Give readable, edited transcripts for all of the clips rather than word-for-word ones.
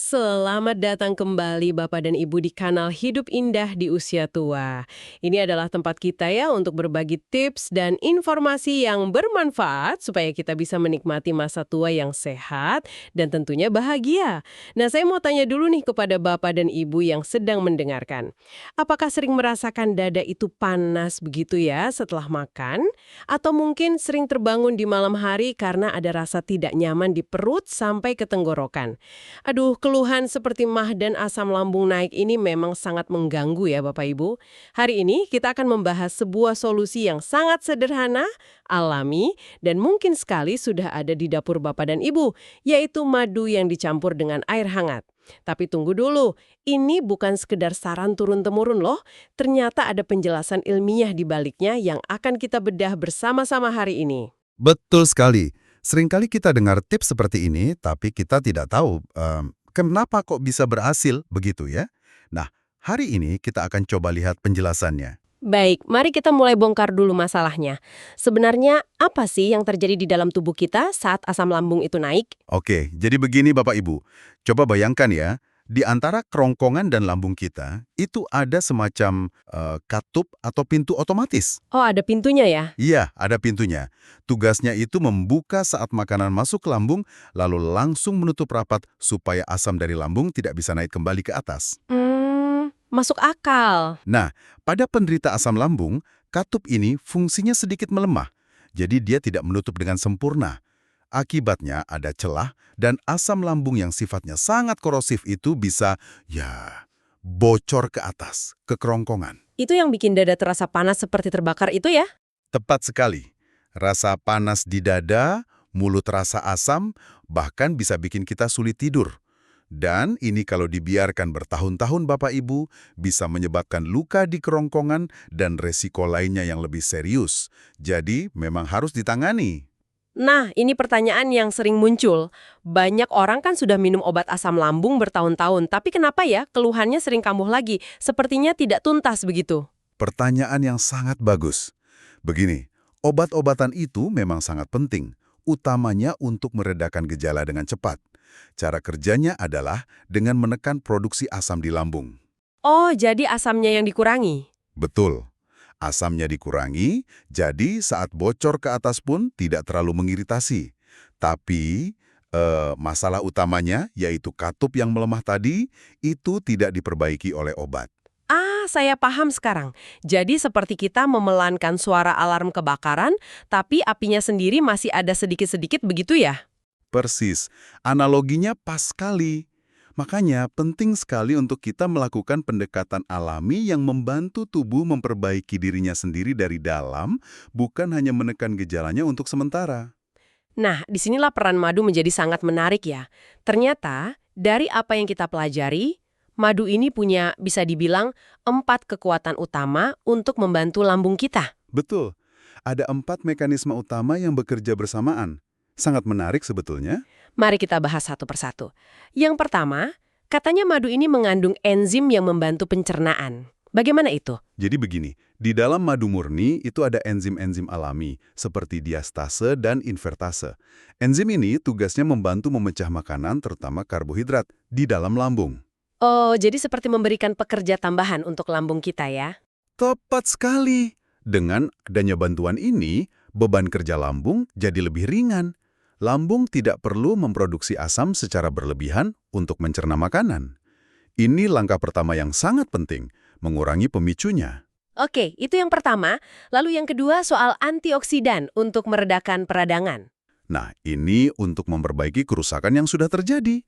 Selamat datang kembali Bapak dan Ibu di kanal Hidup Indah di Usia Tua. Ini adalah tempat kita ya untuk berbagi tips dan informasi yang bermanfaat supaya kita bisa menikmati masa tua yang sehat dan tentunya bahagia. Nah, saya mau tanya dulu nih kepada Bapak dan Ibu yang sedang mendengarkan. Apakah sering merasakan dada itu panas begitu ya setelah makan? Atau mungkin sering terbangun di malam hari karena ada rasa tidak nyaman di perut sampai ke tenggorokan? Aduh, keluhan seperti mah dan asam lambung naik ini memang sangat mengganggu ya Bapak Ibu. Hari ini kita akan membahas sebuah solusi yang sangat sederhana, alami, dan mungkin sekali sudah ada di dapur Bapak dan Ibu, yaitu madu yang dicampur dengan air hangat. Tapi tunggu dulu, ini bukan sekedar saran turun-temurun loh. Ternyata ada penjelasan ilmiah di baliknya yang akan kita bedah bersama-sama hari ini. Betul sekali. Seringkali kita dengar tips seperti ini, tapi kita tidak tahu kenapa kok bisa berhasil begitu ya. Nah, hari ini kita akan coba lihat penjelasannya. Baik, mari kita mulai bongkar dulu masalahnya. Sebenarnya apa sih yang terjadi di dalam tubuh kita saat asam lambung itu naik? Oke, jadi begini Bapak Ibu. Coba bayangkan ya, di antara kerongkongan dan lambung kita, itu ada semacam katup atau pintu otomatis. Oh, ada pintunya ya? Iya, ada pintunya. Tugasnya itu membuka saat makanan masuk ke lambung, lalu langsung menutup rapat supaya asam dari lambung tidak bisa naik kembali ke atas. Masuk akal. Nah, pada penderita asam lambung, katup ini fungsinya sedikit melemah, jadi dia tidak menutup dengan sempurna. Akibatnya ada celah dan asam lambung yang sifatnya sangat korosif itu bisa, bocor ke atas, ke kerongkongan. Itu yang bikin dada terasa panas seperti terbakar itu ya? Tepat sekali. Rasa panas di dada, mulut rasa asam, bahkan bisa bikin kita sulit tidur. Dan ini kalau dibiarkan bertahun-tahun Bapak Ibu, bisa menyebabkan luka di kerongkongan dan resiko lainnya yang lebih serius. Jadi memang harus ditangani. Nah, ini pertanyaan yang sering muncul. Banyak orang kan sudah minum obat asam lambung bertahun-tahun, tapi kenapa ya keluhannya sering kambuh lagi? Sepertinya tidak tuntas begitu. Pertanyaan yang sangat bagus. Begini, obat-obatan itu memang sangat penting, utamanya untuk meredakan gejala dengan cepat. Cara kerjanya adalah dengan menekan produksi asam di lambung. Oh, jadi asamnya yang dikurangi? Betul. Asamnya dikurangi, jadi saat bocor ke atas pun tidak terlalu mengiritasi. Tapi, masalah utamanya, yaitu katup yang melemah tadi, itu tidak diperbaiki oleh obat. Ah, saya paham sekarang. Jadi seperti kita memelankan suara alarm kebakaran, tapi apinya sendiri masih ada sedikit-sedikit begitu ya? Persis, analoginya pas sekali. Makanya penting sekali untuk kita melakukan pendekatan alami yang membantu tubuh memperbaiki dirinya sendiri dari dalam, bukan hanya menekan gejalanya untuk sementara. Nah, disinilah peran madu menjadi sangat menarik ya. Ternyata, dari apa yang kita pelajari, madu ini punya, bisa dibilang, 4 kekuatan utama untuk membantu lambung kita. Betul, ada 4 mekanisme utama yang bekerja bersamaan. Sangat menarik sebetulnya. Mari kita bahas satu persatu. Yang pertama, katanya madu ini mengandung enzim yang membantu pencernaan. Bagaimana itu? Jadi begini, di dalam madu murni itu ada enzim-enzim alami, seperti diastase dan invertase. Enzim ini tugasnya membantu memecah makanan, terutama karbohidrat, di dalam lambung. Oh, jadi seperti memberikan pekerja tambahan untuk lambung kita ya? Tepat sekali. Dengan adanya bantuan ini, beban kerja lambung jadi lebih ringan. Lambung tidak perlu memproduksi asam secara berlebihan untuk mencerna makanan. Ini langkah pertama yang sangat penting, mengurangi pemicunya. Oke, itu yang pertama. Lalu yang kedua soal antioksidan untuk meredakan peradangan. Nah, ini untuk memperbaiki kerusakan yang sudah terjadi.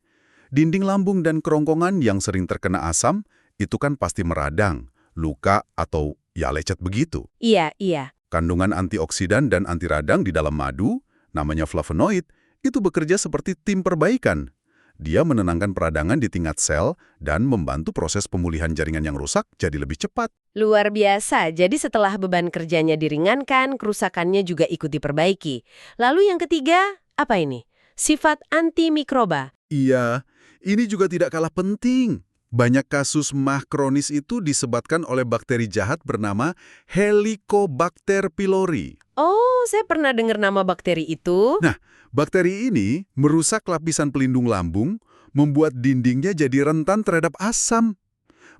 Dinding lambung dan kerongkongan yang sering terkena asam, itu kan pasti meradang, luka, atau lecet begitu. Iya, iya. Kandungan antioksidan dan anti radang di dalam madu, namanya flavonoid, itu bekerja seperti tim perbaikan. Dia menenangkan peradangan di tingkat sel dan membantu proses pemulihan jaringan yang rusak jadi lebih cepat. Luar biasa, jadi setelah beban kerjanya diringankan, kerusakannya juga ikut diperbaiki. Lalu yang ketiga, apa ini? Sifat antimikroba. Iya, ini juga tidak kalah penting. Banyak kasus MAH kronis itu disebabkan oleh bakteri jahat bernama Helicobacter pylori. Oh, saya pernah dengar nama bakteri itu. Nah, bakteri ini merusak lapisan pelindung lambung, membuat dindingnya jadi rentan terhadap asam.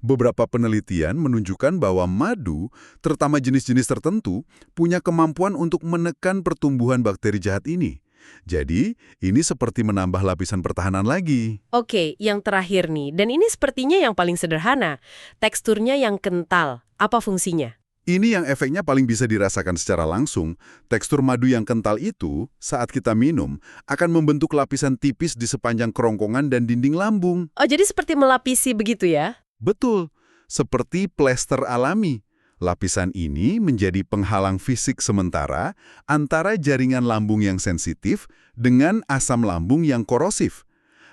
Beberapa penelitian menunjukkan bahwa madu, terutama jenis-jenis tertentu, punya kemampuan untuk menekan pertumbuhan bakteri jahat ini. Jadi, ini seperti menambah lapisan pertahanan lagi. Oke, yang terakhir nih, dan ini sepertinya yang paling sederhana. Teksturnya yang kental. Apa fungsinya? Ini yang efeknya paling bisa dirasakan secara langsung. Tekstur madu yang kental itu, saat kita minum, akan membentuk lapisan tipis di sepanjang kerongkongan dan dinding lambung. Oh, jadi seperti melapisi begitu ya? Betul, seperti plester alami. Lapisan ini menjadi penghalang fisik sementara antara jaringan lambung yang sensitif dengan asam lambung yang korosif.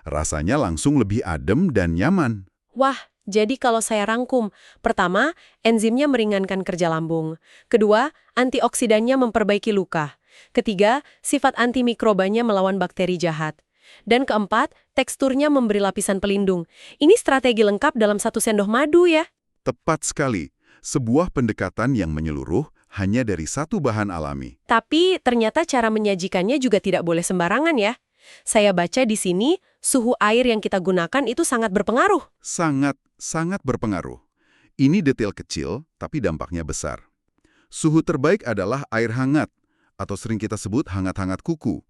Rasanya langsung lebih adem dan nyaman. Wah, jadi kalau saya rangkum, pertama, enzimnya meringankan kerja lambung. Kedua, antioksidannya memperbaiki luka. Ketiga, sifat antimikrobanya melawan bakteri jahat. Dan keempat, teksturnya memberi lapisan pelindung. Ini strategi lengkap dalam satu sendok madu ya. Tepat sekali. Sebuah pendekatan yang menyeluruh hanya dari satu bahan alami. Tapi ternyata cara menyajikannya juga tidak boleh sembarangan ya. Saya baca di sini, suhu air yang kita gunakan itu sangat berpengaruh. Sangat berpengaruh. Ini detail kecil, tapi dampaknya besar. Suhu terbaik adalah air hangat, atau sering kita sebut hangat-hangat kuku.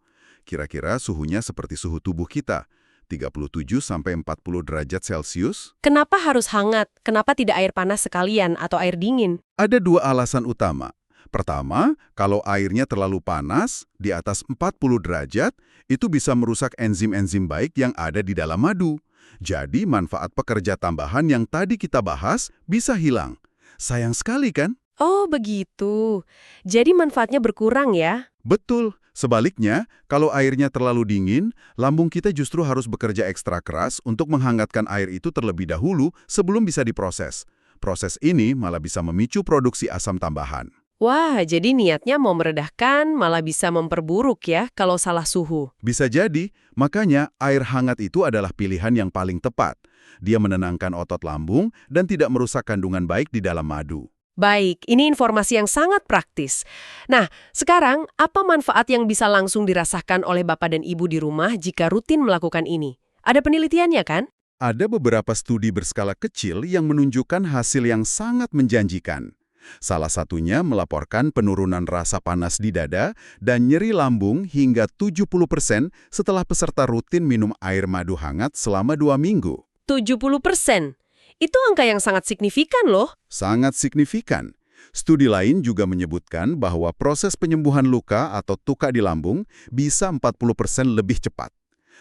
Kira-kira suhunya seperti suhu tubuh kita, 37–40 derajat Celcius. Kenapa harus hangat? Kenapa tidak air panas sekalian atau air dingin? Ada dua alasan utama. Pertama, kalau airnya terlalu panas, di atas 40 derajat, itu bisa merusak enzim-enzim baik yang ada di dalam madu. Jadi, manfaat pekerja tambahan yang tadi kita bahas bisa hilang. Sayang sekali kan? Oh, begitu. Jadi manfaatnya berkurang ya? Betul. Sebaliknya, kalau airnya terlalu dingin, lambung kita justru harus bekerja ekstra keras untuk menghangatkan air itu terlebih dahulu sebelum bisa diproses. Proses ini malah bisa memicu produksi asam tambahan. Wah, jadi niatnya mau meredahkan malah bisa memperburuk ya kalau salah suhu. Bisa jadi, makanya air hangat itu adalah pilihan yang paling tepat. Dia menenangkan otot lambung dan tidak merusak kandungan baik di dalam madu. Baik, ini informasi yang sangat praktis. Nah, sekarang apa manfaat yang bisa langsung dirasakan oleh Bapak dan Ibu di rumah jika rutin melakukan ini? Ada penelitiannya kan? Ada beberapa studi berskala kecil yang menunjukkan hasil yang sangat menjanjikan. Salah satunya melaporkan penurunan rasa panas di dada dan nyeri lambung hingga 70% setelah peserta rutin minum air madu hangat selama 2 minggu. 70%? Itu angka yang sangat signifikan loh. Sangat signifikan. Studi lain juga menyebutkan bahwa proses penyembuhan luka atau tuka di lambung bisa 40% lebih cepat.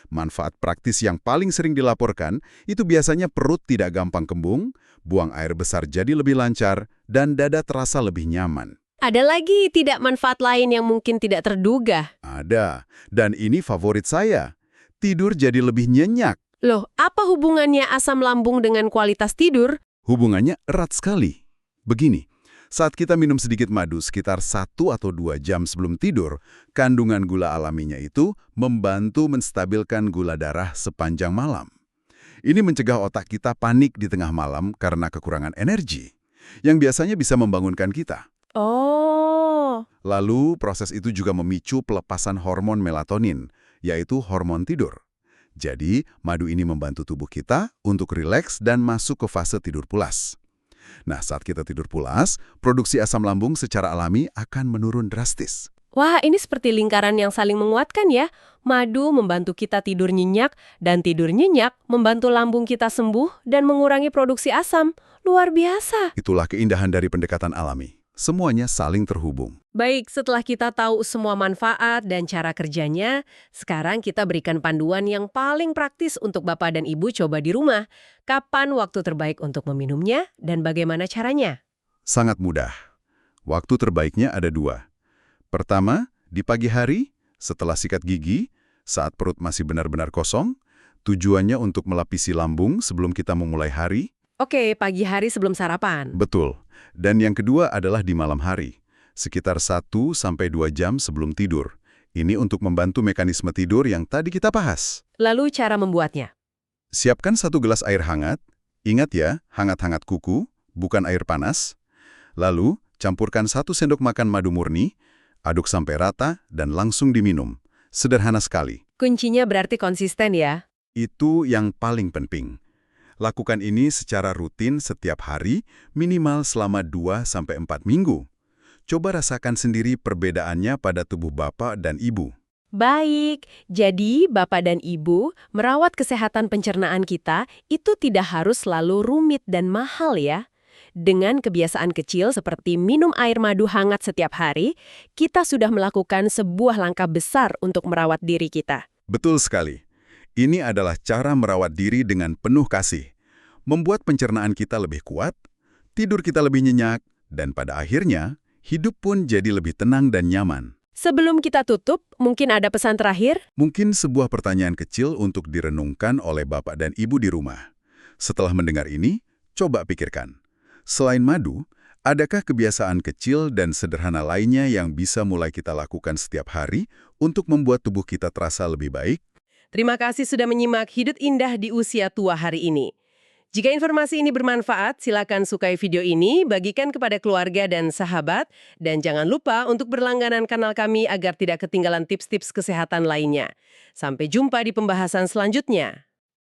Manfaat praktis yang paling sering dilaporkan itu biasanya perut tidak gampang kembung, buang air besar jadi lebih lancar, dan dada terasa lebih nyaman. Ada lagi tidak manfaat lain yang mungkin tidak terduga? Ada, dan ini favorit saya. Tidur jadi lebih nyenyak. Loh, apa hubungannya asam lambung dengan kualitas tidur? Hubungannya erat sekali. Begini, saat kita minum sedikit madu sekitar 1 atau 2 jam sebelum tidur, kandungan gula alaminya itu membantu menstabilkan gula darah sepanjang malam. Ini mencegah otak kita panik di tengah malam karena kekurangan energi, yang biasanya bisa membangunkan kita. Oh. Lalu, proses itu juga memicu pelepasan hormon melatonin, yaitu hormon tidur. Jadi, madu ini membantu tubuh kita untuk rileks dan masuk ke fase tidur pulas. Nah, saat kita tidur pulas, produksi asam lambung secara alami akan menurun drastis. Wah, ini seperti lingkaran yang saling menguatkan ya. Madu membantu kita tidur nyenyak, dan tidur nyenyak membantu lambung kita sembuh dan mengurangi produksi asam. Luar biasa. Itulah keindahan dari pendekatan alami. Semuanya saling terhubung. Baik, setelah kita tahu semua manfaat dan cara kerjanya, sekarang kita berikan panduan yang paling praktis untuk Bapak dan Ibu coba di rumah. Kapan waktu terbaik untuk meminumnya dan bagaimana caranya? Sangat mudah. Waktu terbaiknya ada 2. Pertama, di pagi hari, setelah sikat gigi, saat perut masih benar-benar kosong, tujuannya untuk melapisi lambung sebelum kita memulai hari. Oke, pagi hari sebelum sarapan. Betul. Dan yang kedua adalah di malam hari, sekitar 1–2 jam sebelum tidur. Ini untuk membantu mekanisme tidur yang tadi kita bahas. Lalu cara membuatnya? Siapkan 1 gelas air hangat. Ingat ya, hangat-hangat kuku, bukan air panas. Lalu, campurkan 1 sendok makan madu murni, aduk sampai rata, dan langsung diminum. Sederhana sekali. Kuncinya berarti konsisten ya? Itu yang paling penting. Lakukan ini secara rutin setiap hari, minimal selama 2-4 minggu. Coba rasakan sendiri perbedaannya pada tubuh Bapak dan Ibu. Baik, jadi Bapak dan Ibu, merawat kesehatan pencernaan kita itu tidak harus selalu rumit dan mahal ya. Dengan kebiasaan kecil seperti minum air madu hangat setiap hari, kita sudah melakukan sebuah langkah besar untuk merawat diri kita. Betul sekali. Ini adalah cara merawat diri dengan penuh kasih. Membuat pencernaan kita lebih kuat, tidur kita lebih nyenyak, dan pada akhirnya, hidup pun jadi lebih tenang dan nyaman. Sebelum kita tutup, mungkin ada pesan terakhir? Mungkin sebuah pertanyaan kecil untuk direnungkan oleh Bapak dan Ibu di rumah. Setelah mendengar ini, coba pikirkan. Selain madu, adakah kebiasaan kecil dan sederhana lainnya yang bisa mulai kita lakukan setiap hari untuk membuat tubuh kita terasa lebih baik? Terima kasih sudah menyimak Hidup Indah di Usia Tua hari ini. Jika informasi ini bermanfaat, silakan sukai video ini, bagikan kepada keluarga dan sahabat, dan jangan lupa untuk berlangganan kanal kami agar tidak ketinggalan tips-tips kesehatan lainnya. Sampai jumpa di pembahasan selanjutnya.